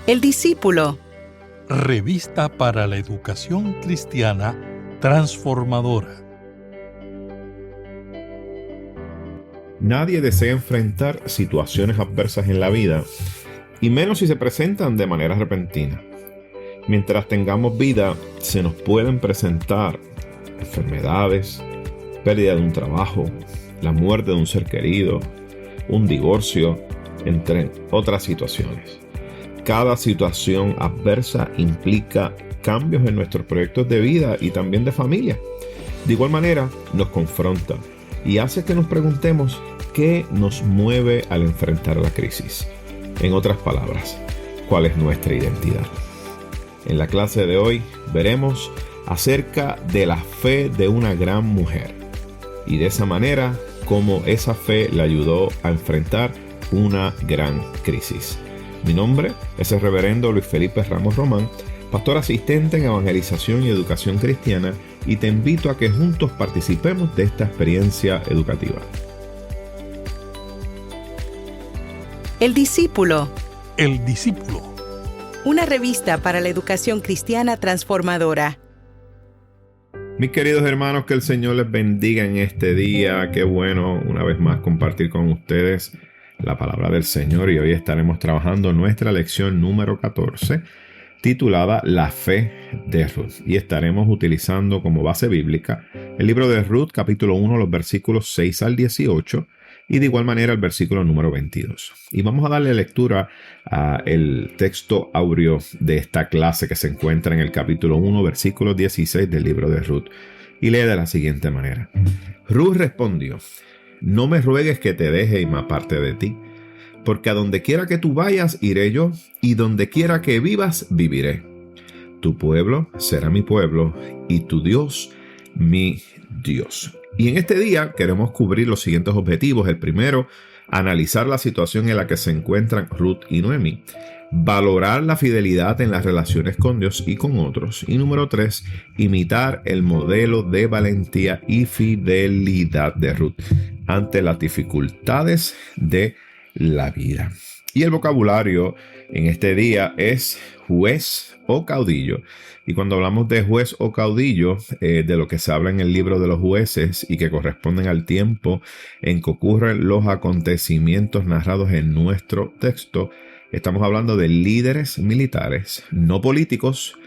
El discípulo. Revista para la educación cristiana transformadora. Nadie desea enfrentar situaciones adversas en la vida, y menos si se presentan de manera repentina. Mientras tengamos vida, se nos pueden presentar enfermedades, pérdida de un trabajo, la muerte de un ser querido, un divorcio, entre otras situaciones. Cada situación adversa implica cambios en nuestros proyectos de vida y también de familia. De igual manera, nos confronta y hace que nos preguntemos qué nos mueve al enfrentar la crisis. En otras palabras, ¿cuál es nuestra identidad? En la clase de hoy veremos acerca de la fe de una gran mujer y de esa manera cómo esa fe le ayudó a enfrentar una gran crisis. Mi nombre es el reverendo Luis Felipe Ramos Román, pastor asistente en evangelización y educación cristiana, y te invito a que juntos participemos de esta experiencia educativa. El discípulo. El discípulo. Una revista para la educación cristiana transformadora. Mis queridos hermanos, que el Señor les bendiga en este día. Qué bueno una vez más compartir con ustedes la palabra del Señor, y hoy estaremos trabajando nuestra lección número 14 titulada La fe de Ruth, y estaremos utilizando como base bíblica el libro de Ruth capítulo 1, los versículos 6 al 18 y de igual manera el versículo número 22. Y vamos a darle lectura al texto áureo de esta clase que se encuentra en el capítulo 1, versículo 16 del libro de Ruth, y lee de la siguiente manera: Ruth respondió: No me ruegues que te deje y me aparte de ti, porque a donde quiera que tú vayas iré yo, y donde quiera que vivas viviré. Tu pueblo será mi pueblo, y tu Dios mi Dios. Y en este día queremos cubrir los siguientes objetivos. El primero, analizar la situación en la que se encuentran Ruth y Noemí. Valorar la fidelidad en las relaciones con Dios y con otros. Y número 3, imitar el modelo de valentía y fidelidad de Ruth ante las dificultades de la vida. Y el vocabulario en este día es juez o caudillo. Y cuando hablamos de juez o caudillo, de lo que se habla en el libro de los jueces y que corresponden al tiempo en que ocurren los acontecimientos narrados en nuestro texto, estamos hablando de líderes militares, no políticos.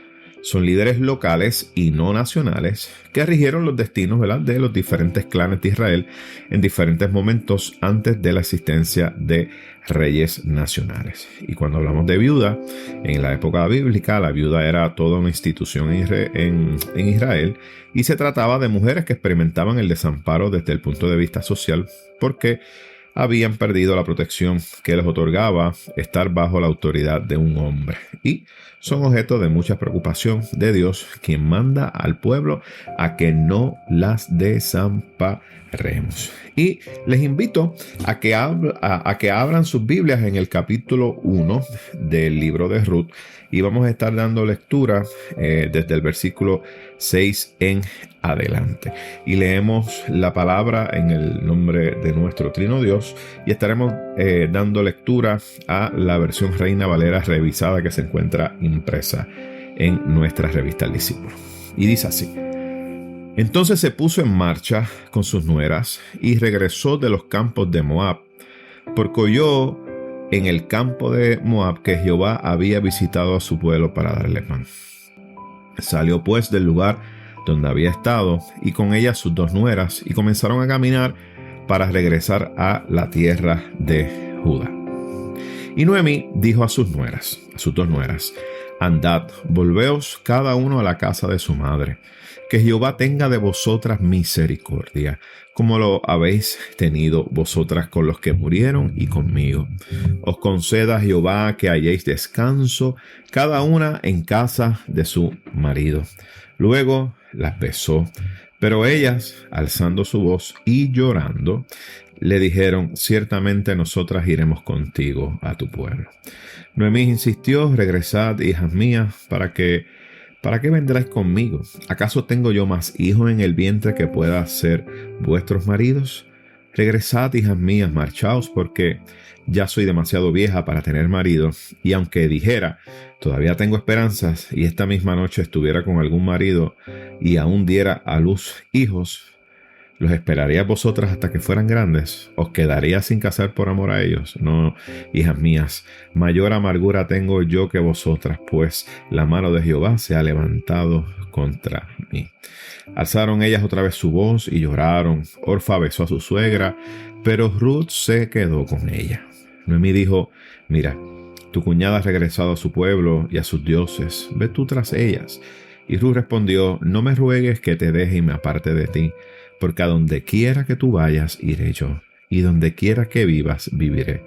Son líderes locales y no nacionales que rigieron los destinos, ¿verdad?, de los diferentes clanes de Israel en diferentes momentos antes de la existencia de reyes nacionales. Y cuando hablamos de viuda, en la época bíblica, la viuda era toda una institución en Israel, y se trataba de mujeres que experimentaban el desamparo desde el punto de vista social porque habían perdido la protección que les otorgaba estar bajo la autoridad de un hombre, y son objeto de mucha preocupación de Dios, quien manda al pueblo a que no las desamparemos. Y les invito a que abran sus Biblias en el capítulo 1 del libro de Ruth, y vamos a estar dando lectura desde el versículo 6 en adelante. Y leemos la palabra en el nombre de nuestro Trino Dios, y estaremos dando lectura a la versión Reina Valera revisada que se encuentra impresa en nuestra revista El Discípulo. Y dice así: Entonces se puso en marcha con sus nueras y regresó de los campos de Moab, porque oyó en el campo de Moab que Jehová había visitado a su pueblo para darle pan. Salió pues del lugar donde había estado, y con ella sus dos nueras, y comenzaron a caminar para regresar a la tierra de Judá. Y Noemí dijo a sus dos nueras: Andad, volveos cada uno a la casa de su madre, que Jehová tenga de vosotras misericordia, como lo habéis tenido vosotras con los que murieron y conmigo. Os conceda Jehová que halléis descanso, cada una en casa de su marido. Luego las besó, pero ellas, alzando su voz y llorando, le dijeron: Ciertamente nosotras iremos contigo a tu pueblo. Noemí insistió: Regresad, hijas mías, ¿para qué vendráis conmigo? ¿Acaso tengo yo más hijos en el vientre que pueda ser vuestros maridos? Regresad, hijas mías, marchaos, porque ya soy demasiado vieja para tener marido, y aunque dijera, todavía tengo esperanzas, y esta misma noche estuviera con algún marido y aún diera a luz hijos, ¿los esperaríais vosotras hasta que fueran grandes? ¿Os quedaría sin casar por amor a ellos? No, hijas mías, mayor amargura tengo yo que vosotras, pues la mano de Jehová se ha levantado contra mí. Alzaron ellas otra vez su voz y lloraron. Orfa besó a su suegra, pero Ruth se quedó con ella. Noemí dijo, mira, tu cuñada ha regresado a su pueblo y a sus dioses. Ve tú tras ellas. Y Ruth respondió, no me ruegues que te deje y me aparte de ti, porque a donde quiera que tú vayas, iré yo, y donde quiera que vivas, viviré.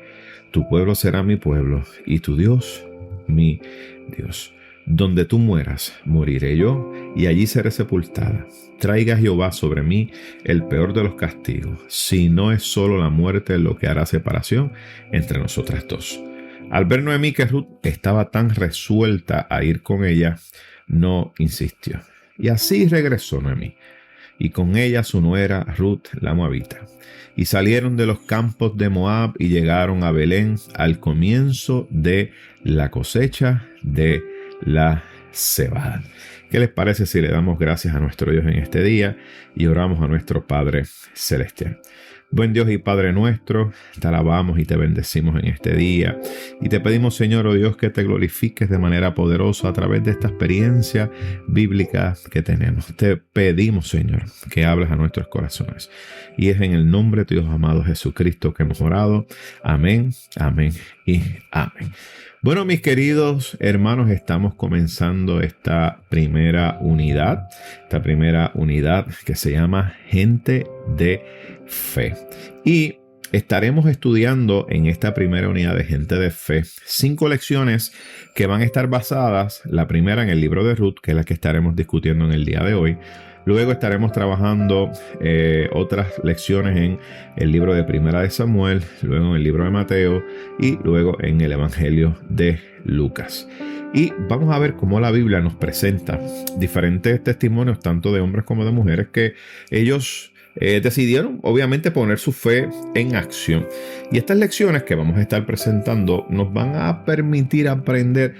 Tu pueblo será mi pueblo, y tu Dios, mi Dios. Donde tú mueras, moriré yo, y allí seré sepultada. Traiga Jehová sobre mí el peor de los castigos, si no es solo la muerte lo que hará separación entre nosotras dos. Al ver Noemí que Ruth estaba tan resuelta a ir con ella, no insistió. Y así regresó Noemí, y con ella su nuera Ruth la moabita. Y salieron de los campos de Moab y llegaron a Belén al comienzo de la cosecha de la cebada. ¿Qué les parece si le damos gracias a nuestro Dios en este día y oramos a nuestro Padre Celestial? Buen Dios y Padre nuestro, te alabamos y te bendecimos en este día. Y te pedimos, Señor, oh Dios, que te glorifiques de manera poderosa a través de esta experiencia bíblica que tenemos. Te pedimos, Señor, que hables a nuestros corazones. Y es en el nombre de Dios amado Jesucristo que hemos orado. Amén, amén y amén. Bueno, mis queridos hermanos, estamos comenzando esta primera unidad que se llama Gente de Fe. Y estaremos estudiando en esta primera unidad de Gente de Fe 5 lecciones que van a estar basadas, la primera en el libro de Ruth, que es la que estaremos discutiendo en el día de hoy. Luego estaremos trabajando otras lecciones en el libro de Primera de Samuel, luego en el libro de Mateo y luego en el Evangelio de Lucas. Y vamos a ver cómo la Biblia nos presenta diferentes testimonios, tanto de hombres como de mujeres, que ellos decidieron obviamente poner su fe en acción. Y estas lecciones que vamos a estar presentando nos van a permitir aprender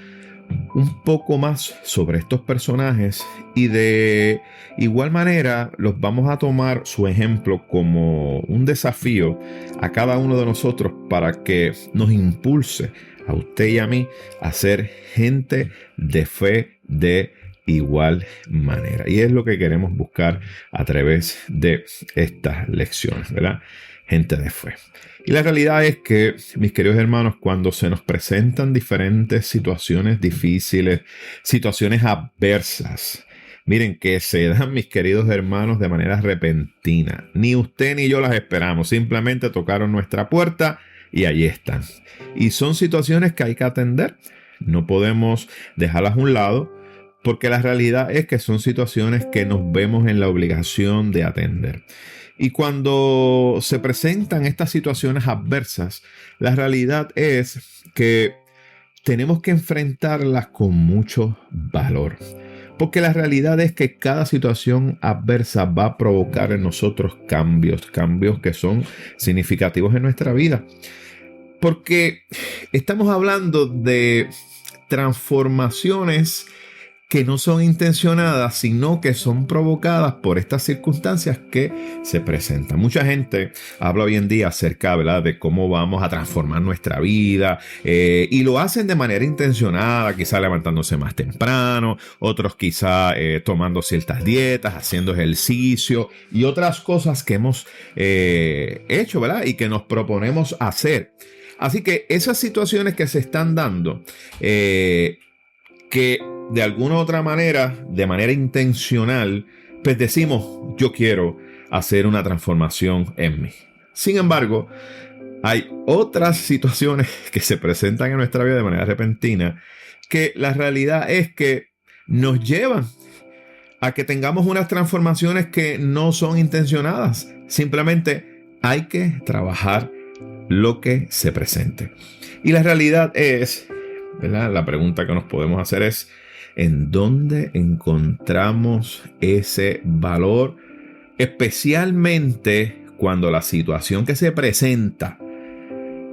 un poco más sobre estos personajes, y de igual manera los vamos a tomar su ejemplo como un desafío a cada uno de nosotros para que nos impulse a usted y a mí a ser gente de fe de igual manera. Y es lo que queremos buscar a través de estas lecciones, ¿verdad? Gente de fe. Y la realidad es que, mis queridos hermanos, cuando se nos presentan diferentes situaciones difíciles, situaciones adversas, miren, que se dan, mis queridos hermanos, de manera repentina. Ni usted ni yo las esperamos, simplemente tocaron nuestra puerta y allí están. Y son situaciones que hay que atender. No podemos dejarlas a un lado, porque la realidad es que son situaciones que nos vemos en la obligación de atender. Y cuando se presentan estas situaciones adversas, la realidad es que tenemos que enfrentarlas con mucho valor. Porque la realidad es que cada situación adversa va a provocar en nosotros cambios que son significativos en nuestra vida. Porque estamos hablando de transformaciones que no son intencionadas, sino que son provocadas por estas circunstancias que se presentan. Mucha gente habla hoy en día acerca, ¿verdad?, de cómo vamos a transformar nuestra vida, y lo hacen de manera intencionada, quizá levantándose más temprano, otros quizá tomando ciertas dietas, haciendo ejercicio y otras cosas que hemos hecho, ¿verdad?, y que nos proponemos hacer. Así que esas situaciones que se están dando, que de alguna u otra manera, de manera intencional, pues decimos, yo quiero hacer una transformación en mí. Sin embargo, hay otras situaciones que se presentan en nuestra vida de manera repentina, que la realidad es que nos llevan a que tengamos unas transformaciones que no son intencionadas. Simplemente hay que trabajar lo que se presente. Y la realidad es, ¿verdad?, la pregunta que nos podemos hacer es, ¿en dónde encontramos ese valor? Especialmente cuando la situación que se presenta,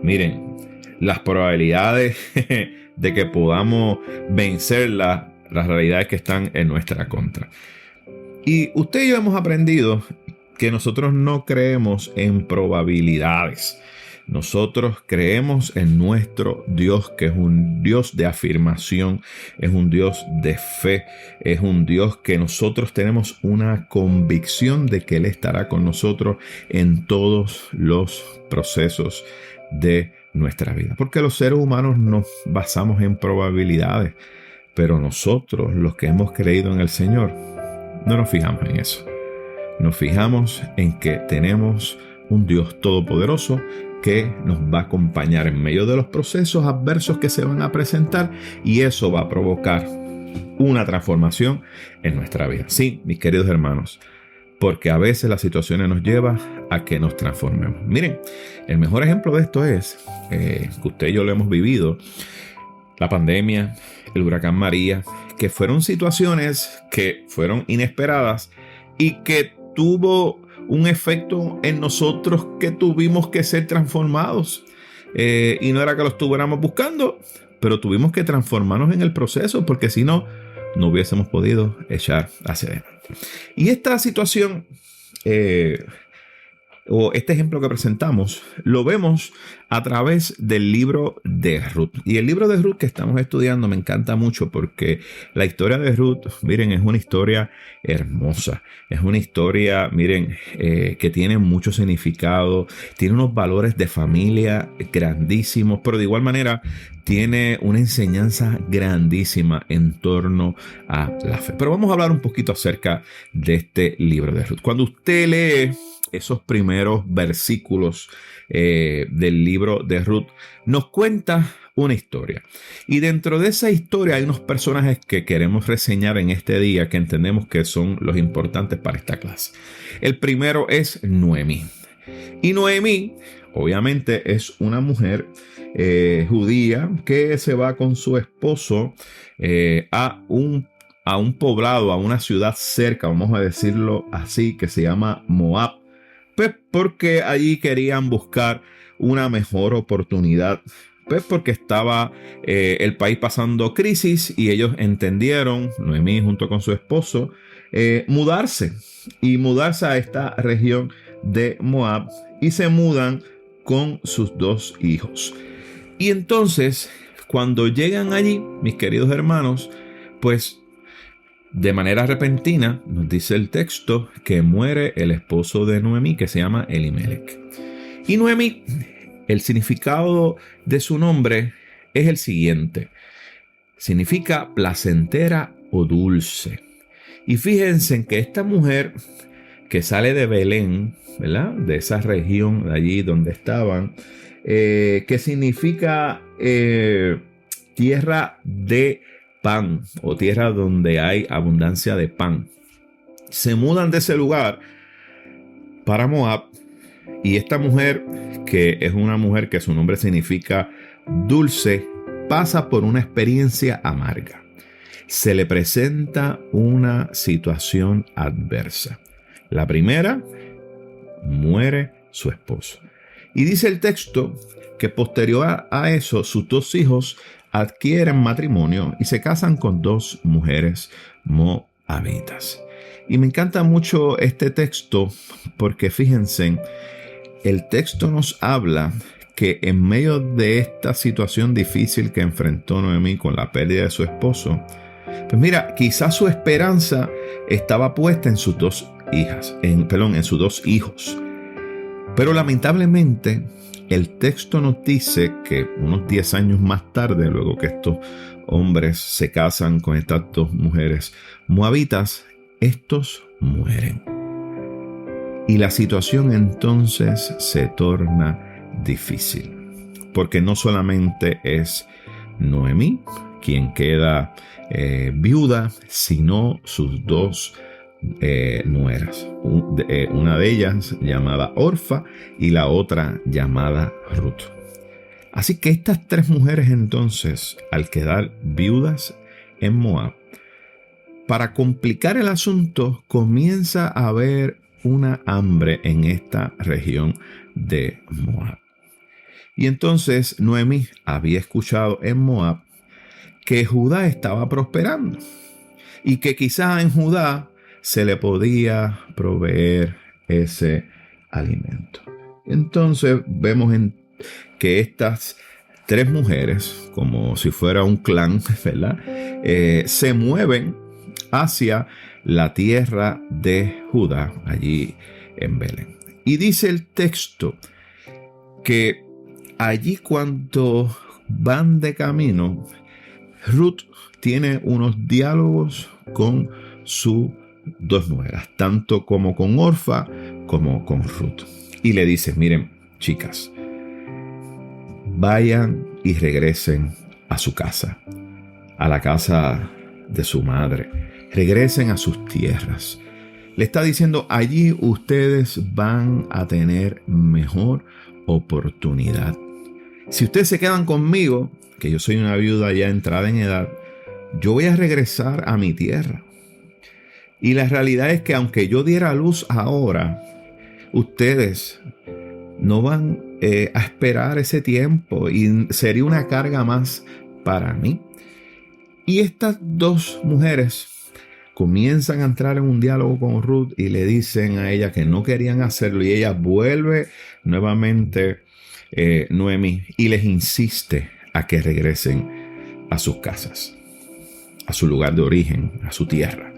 miren, las probabilidades de que podamos vencerla, las realidades que están en nuestra contra. Y usted y yo hemos aprendido que nosotros no creemos en probabilidades. Nosotros creemos en nuestro Dios, que es un Dios de afirmación, es un Dios de fe, es un Dios que nosotros tenemos una convicción de que Él estará con nosotros en todos los procesos de nuestra vida. Porque los seres humanos nos basamos en probabilidades, pero nosotros, los que hemos creído en el Señor, no nos fijamos en eso. Nos fijamos en que tenemos un Dios todopoderoso que nos va a acompañar en medio de los procesos adversos que se van a presentar, y eso va a provocar una transformación en nuestra vida. Sí, mis queridos hermanos, porque a veces las situaciones nos llevan a que nos transformemos. Miren, el mejor ejemplo de esto es que usted y yo lo hemos vivido: la pandemia, el huracán María, que fueron situaciones que fueron inesperadas y que tuvo un efecto en nosotros que tuvimos que ser transformados. Y no era que lo estuviéramos buscando, pero tuvimos que transformarnos en el proceso, porque si no, no hubiésemos podido echar hacia adelante. Y esta situación, o este ejemplo que presentamos, lo vemos a través del libro de Ruth. Y el libro de Ruth que estamos estudiando me encanta mucho, porque la historia de Ruth, miren, es una historia hermosa. Es una historia, miren, que tiene mucho significado, tiene unos valores de familia grandísimos, pero de igual manera tiene una enseñanza grandísima en torno a la fe. Pero vamos a hablar un poquito acerca de este libro de Ruth. Cuando usted lee esos primeros versículos del libro de Ruth, nos cuenta una historia. Y dentro de esa historia hay unos personajes que queremos reseñar en este día, que entendemos que son los importantes para esta clase. El primero es Noemí. Y Noemí, obviamente, es una mujer judía que se va con su esposo a un poblado, a una ciudad cerca, vamos a decirlo así, que se llama Moab. Pues porque allí querían buscar una mejor oportunidad, pues porque estaba el país pasando crisis, y ellos entendieron, Noemí junto con su esposo, mudarse a esta región de Moab, y se mudan con sus 2 hijos. Y entonces, cuando llegan allí, mis queridos hermanos, pues de manera repentina, nos dice el texto que muere el esposo de Noemí, que se llama Elimelech. Y Noemí, el significado de su nombre es el siguiente: significa placentera o dulce. Y fíjense en que esta mujer que sale de Belén, ¿verdad?, de esa región de allí donde estaban, que significa tierra de pan, o tierra donde hay abundancia de pan. Se mudan de ese lugar para Moab, y esta mujer, que es una mujer que su nombre significa dulce, pasa por una experiencia amarga. Se le presenta una situación adversa. La primera, muere su esposo. Y dice el texto que posterior a eso, sus 2 hijos adquieren matrimonio y se casan con 2 mujeres moabitas. Y me encanta mucho este texto, porque fíjense, el texto nos habla que en medio de esta situación difícil que enfrentó Noemí con la pérdida de su esposo, pues mira, quizás su esperanza estaba puesta en sus 2 hijas, en sus 2 hijos. Pero lamentablemente, el texto nos dice que unos 10 años más tarde, luego que estos hombres se casan con estas 2 mujeres moabitas, estos mueren. Y la situación entonces se torna difícil, porque no solamente es Noemí quien queda viuda, sino sus 2 nueras, una de ellas llamada Orfa y la otra llamada Ruth. Así que estas 3 mujeres entonces, al quedar viudas en Moab, para complicar el asunto, comienza a haber una hambre en esta región de Moab. Y entonces Noemí había escuchado en Moab que Judá estaba prosperando y que quizás en Judá se le podía proveer ese alimento. Entonces vemos que estas tres mujeres, como si fuera un clan, ¿verdad? Se mueven hacia la tierra de Judá, allí en Belén. Y dice el texto que allí cuando van de camino, Ruth tiene unos diálogos con sus dos nueras, tanto como con Orfa como con Ruth. Y le dice, miren, chicas, vayan y regresen a su casa, a la casa de su madre. Regresen a sus tierras. Le está diciendo, allí ustedes van a tener mejor oportunidad. Si ustedes se quedan conmigo, que yo soy una viuda ya entrada en edad, yo voy a regresar a mi tierra. Y la realidad es que aunque yo diera luz ahora, ustedes no van a esperar ese tiempo y sería una carga más para mí. Y estas dos mujeres comienzan a entrar en un diálogo con Ruth y le dicen a ella que no querían hacerlo, y ella vuelve nuevamente Noemí y les insiste a que regresen a sus casas, a su lugar de origen, a su tierra.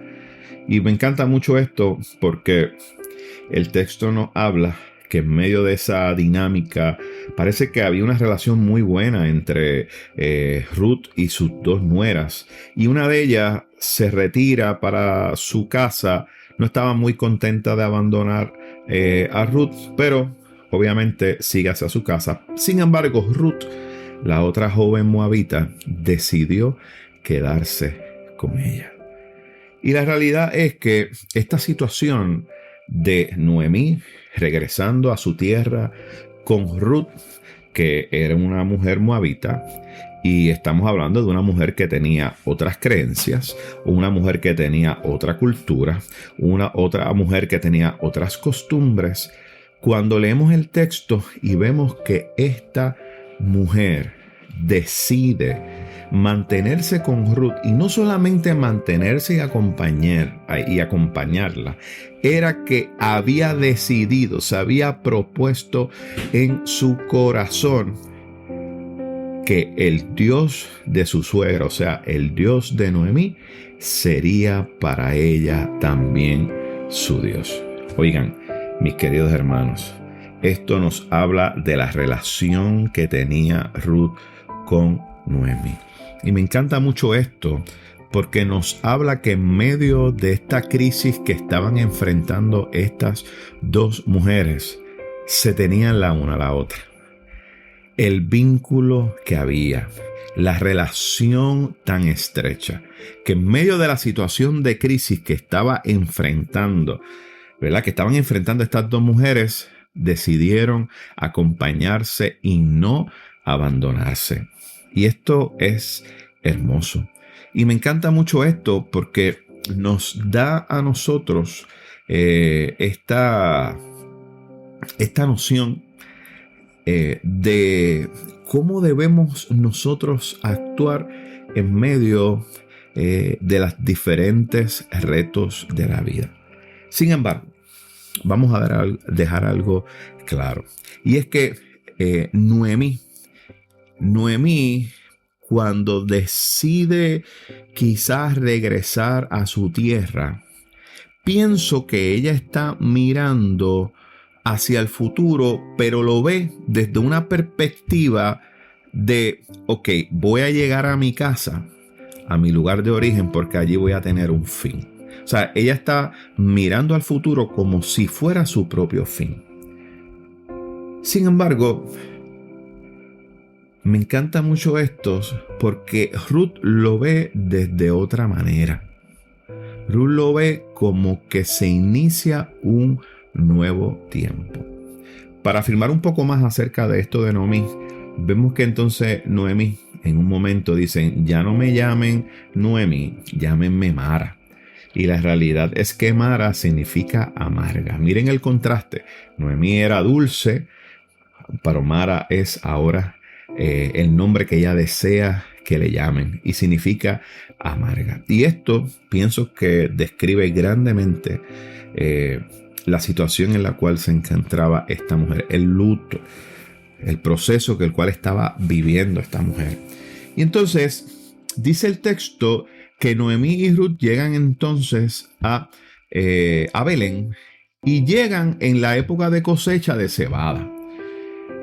Y me encanta mucho esto porque el texto nos habla que en medio de esa dinámica parece que había una relación muy buena entre Ruth y sus dos nueras, y una de ellas se retira para su casa. No estaba muy contenta de abandonar a Ruth, pero obviamente sigue hacia su casa. Sin embargo, Ruth, la otra joven moabita, decidió quedarse con ella. Y la realidad es que esta situación de Noemí regresando a su tierra con Ruth, que era una mujer moabita, y estamos hablando de una mujer que tenía otras creencias, una mujer que tenía otra cultura, otra mujer que tenía otras costumbres. Cuando leemos el texto y vemos que esta mujer decide mantenerse con Ruth, y no solamente mantenerse y acompañarla, era que había decidido, se había propuesto en su corazón que el Dios de su suegra, o sea, el Dios de Noemí, sería para ella también su Dios. Oigan, mis queridos hermanos, esto nos habla de la relación que tenía Ruth con Noemí. Y me encanta mucho esto porque nos habla que en medio de esta crisis que estaban enfrentando estas dos mujeres, se tenían la una a la otra. El vínculo que había, la relación tan estrecha, que en medio de la situación de crisis que estaba enfrentando, ¿verdad? Que estaban enfrentando estas dos mujeres, decidieron acompañarse y no abandonarse. Y esto es hermoso. Y me encanta mucho esto porque nos da a nosotros esta noción de cómo debemos nosotros actuar en medio de los diferentes retos de la vida. Sin embargo, vamos a dejar algo claro. Y es que Noemí, cuando decide quizás regresar a su tierra, pienso que ella está mirando hacia el futuro, pero lo ve desde una perspectiva de, ok, voy a llegar a mi casa, a mi lugar de origen, porque allí voy a tener un fin. O sea, ella está mirando al futuro como si fuera su propio fin. Sin embargo, me encanta mucho esto porque Ruth lo ve desde otra manera. Ruth lo ve como que se inicia un nuevo tiempo. Para afirmar un poco más acerca de esto de Noemí, vemos que entonces Noemí en un momento dicen, ya no me llamen Noemí, llámenme Mara. Y la realidad es que Mara significa amarga. Miren el contraste. Noemí era dulce, pero Mara es ahora el nombre que ella desea que le llamen y significa amarga. Y esto pienso que describe grandemente la situación en la cual se encontraba esta mujer, el luto, el proceso que el cual estaba viviendo esta mujer. Y entonces dice el texto que Noemí y Ruth llegan entonces a Belén y llegan en la época de cosecha de cebada.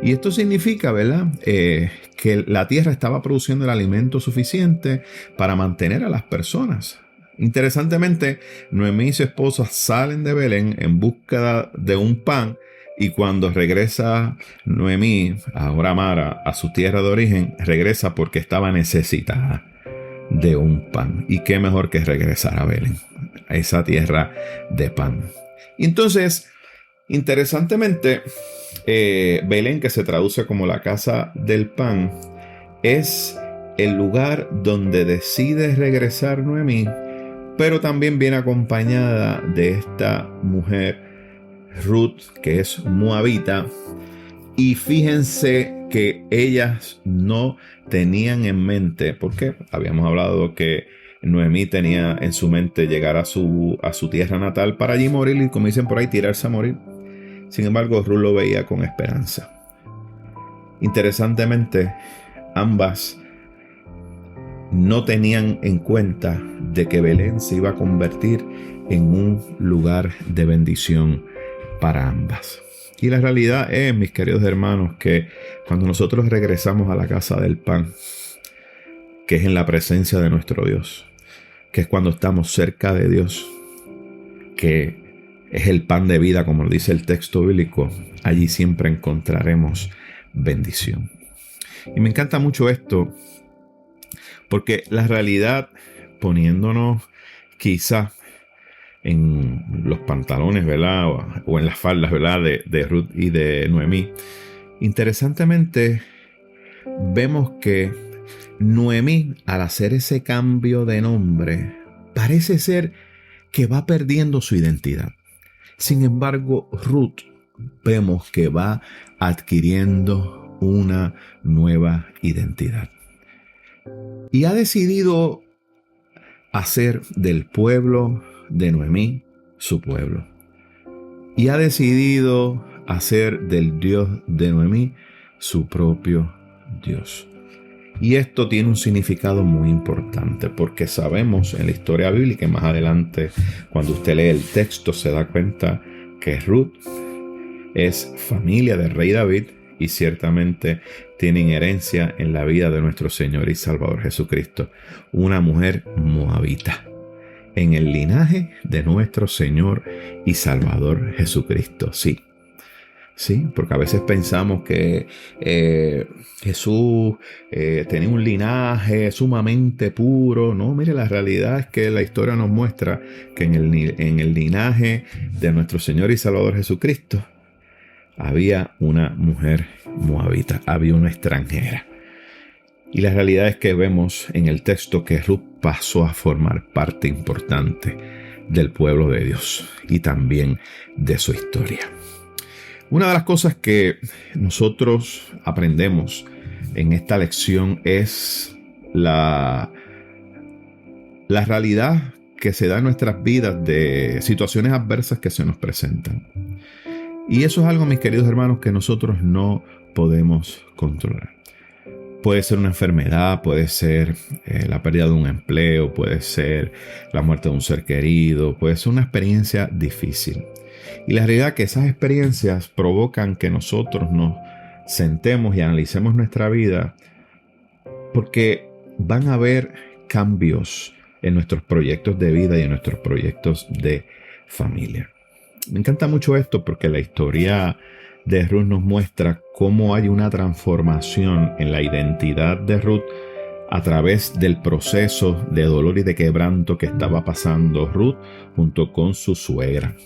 Y esto significa, ¿verdad?, que la tierra estaba produciendo el alimento suficiente para mantener a las personas. Interesantemente, Noemí y su esposa salen de Belén en búsqueda de un pan, y cuando regresa Noemí, ahora Mara, a su tierra de origen, regresa porque estaba necesitada de un pan. Y qué mejor que regresar a Belén, a esa tierra de pan. Y entonces, interesantemente, Belén, que se traduce como la casa del pan, es el lugar donde decide regresar Noemí, pero también viene acompañada de esta mujer Ruth, que es moabita. Y fíjense que ellas no tenían en mente, porque habíamos hablado que Noemí tenía en su mente llegar a su tierra natal para allí morir, y como dicen por ahí, tirarse a morir. Sin embargo, Ruth lo veía con esperanza. Interesantemente, ambas no tenían en cuenta de que Belén se iba a convertir en un lugar de bendición para ambas. Y la realidad es, mis queridos hermanos, que cuando nosotros regresamos a la casa del pan, que es en la presencia de nuestro Dios, que es cuando estamos cerca de Dios, que es el pan de vida, como dice el texto bíblico, allí siempre encontraremos bendición. Y me encanta mucho esto, porque la realidad, poniéndonos quizá en los pantalones, ¿verdad?, o en las faldas, ¿verdad?, de Ruth y de Noemí, interesantemente vemos que Noemí, al hacer ese cambio de nombre, parece ser que va perdiendo su identidad. Sin embargo, Ruth vemos que va adquiriendo una nueva identidad. Y ha decidido hacer del pueblo de Noemí su pueblo. Y ha decidido hacer del Dios de Noemí su propio Dios. Y esto tiene un significado muy importante, porque sabemos en la historia bíblica, y más adelante cuando usted lee el texto se da cuenta que Ruth es familia del rey David y ciertamente tienen herencia en la vida de nuestro Señor y Salvador Jesucristo, una mujer moabita, en el linaje de nuestro Señor y Salvador Jesucristo. Sí, porque a veces pensamos que Jesús tenía un linaje sumamente puro. No, mire, la realidad es que la historia nos muestra que en el linaje de nuestro Señor y Salvador Jesucristo había una mujer moabita, había una extranjera. Y la realidad es que vemos en el texto que Ruth pasó a formar parte importante del pueblo de Dios y también de su historia. Una de las cosas que nosotros aprendemos en esta lección es la realidad que se da en nuestras vidas de situaciones adversas que se nos presentan. Y eso es algo, mis queridos hermanos, que nosotros no podemos controlar. Puede ser una enfermedad, puede ser la pérdida de un empleo, puede ser la muerte de un ser querido, puede ser una experiencia difícil. Y la realidad es que esas experiencias provocan que nosotros nos sentemos y analicemos nuestra vida, porque van a haber cambios en nuestros proyectos de vida y en nuestros proyectos de familia. Me encanta mucho esto porque la historia de Ruth nos muestra cómo hay una transformación en la identidad de Ruth a través del proceso de dolor y de quebranto que estaba pasando Ruth junto con su suegra.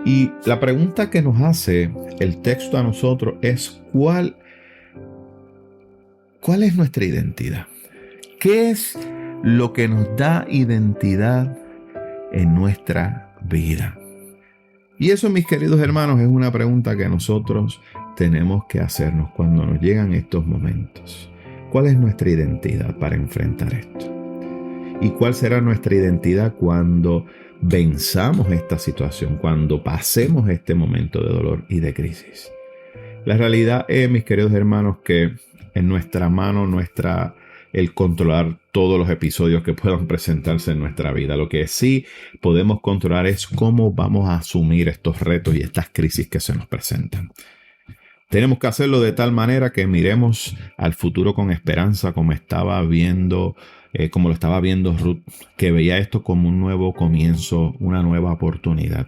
Y la pregunta que nos hace el texto a nosotros es ¿cuál es nuestra identidad? ¿Qué es lo que nos da identidad en nuestra vida? Y eso, mis queridos hermanos, es una pregunta que nosotros tenemos que hacernos cuando nos llegan estos momentos. ¿Cuál es nuestra identidad para enfrentar esto? ¿Y cuál será nuestra identidad cuando venzamos esta situación, cuando pasemos este momento de dolor y de crisis? La realidad es, mis queridos hermanos, que en nuestra mano el controlar todos los episodios que puedan presentarse en nuestra vida. Lo que sí podemos controlar es cómo vamos a asumir estos retos y estas crisis que se nos presentan. Tenemos que hacerlo de tal manera que miremos al futuro con esperanza, como lo estaba viendo Ruth, que veía esto como un nuevo comienzo, una nueva oportunidad.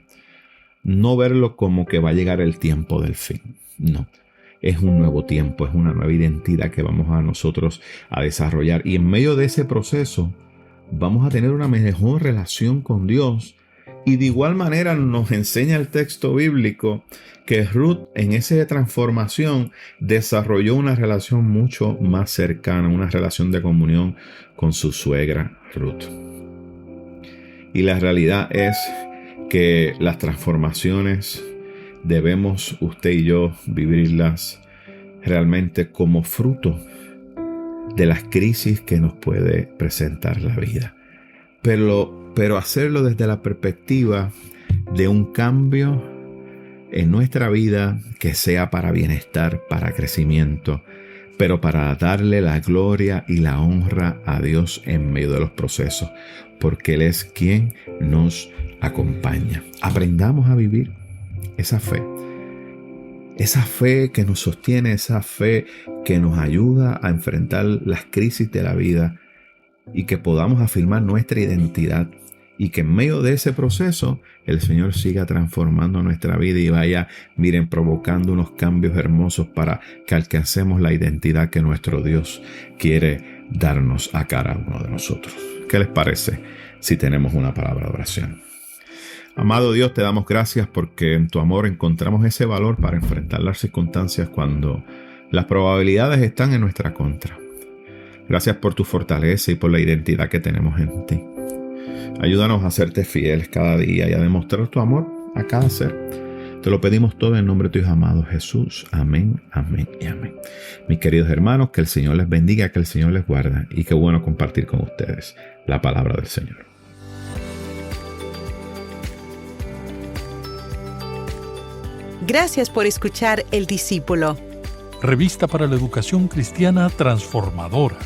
No verlo como que va a llegar el tiempo del fin. No. Es un nuevo tiempo, es una nueva identidad que vamos a nosotros a desarrollar. Y en medio de ese proceso vamos a tener una mejor relación con Dios. Y de igual manera nos enseña el texto bíblico que Ruth en esa transformación desarrolló una relación mucho más cercana, una relación de comunión con su suegra Ruth. Y la realidad es que las transformaciones debemos usted y yo vivirlas realmente como fruto de las crisis que nos puede presentar la vida. Pero hacerlo desde la perspectiva de un cambio en nuestra vida que sea para bienestar, para crecimiento, pero para darle la gloria y la honra a Dios en medio de los procesos, porque Él es quien nos acompaña. Aprendamos a vivir esa fe que nos sostiene, esa fe que nos ayuda a enfrentar las crisis de la vida y que podamos afirmar nuestra identidad y que en medio de ese proceso el Señor siga transformando nuestra vida y vaya, provocando unos cambios hermosos para que alcancemos la identidad que nuestro Dios quiere darnos a cada uno de nosotros. ¿Qué les parece si tenemos una palabra de oración? Amado Dios, te damos gracias porque en tu amor encontramos ese valor para enfrentar las circunstancias cuando las probabilidades están en nuestra contra. Gracias por tu fortaleza y por la identidad que tenemos en ti. Ayúdanos a serte fieles cada día y a demostrar tu amor a cada ser. Te lo pedimos todo en nombre de tu Hijo amado Jesús. Amén, amén y amén. Mis queridos hermanos, que el Señor les bendiga, que el Señor les guarde y qué bueno compartir con ustedes la palabra del Señor. Gracias por escuchar El Discípulo. Revista para la Educación Cristiana Transformadora.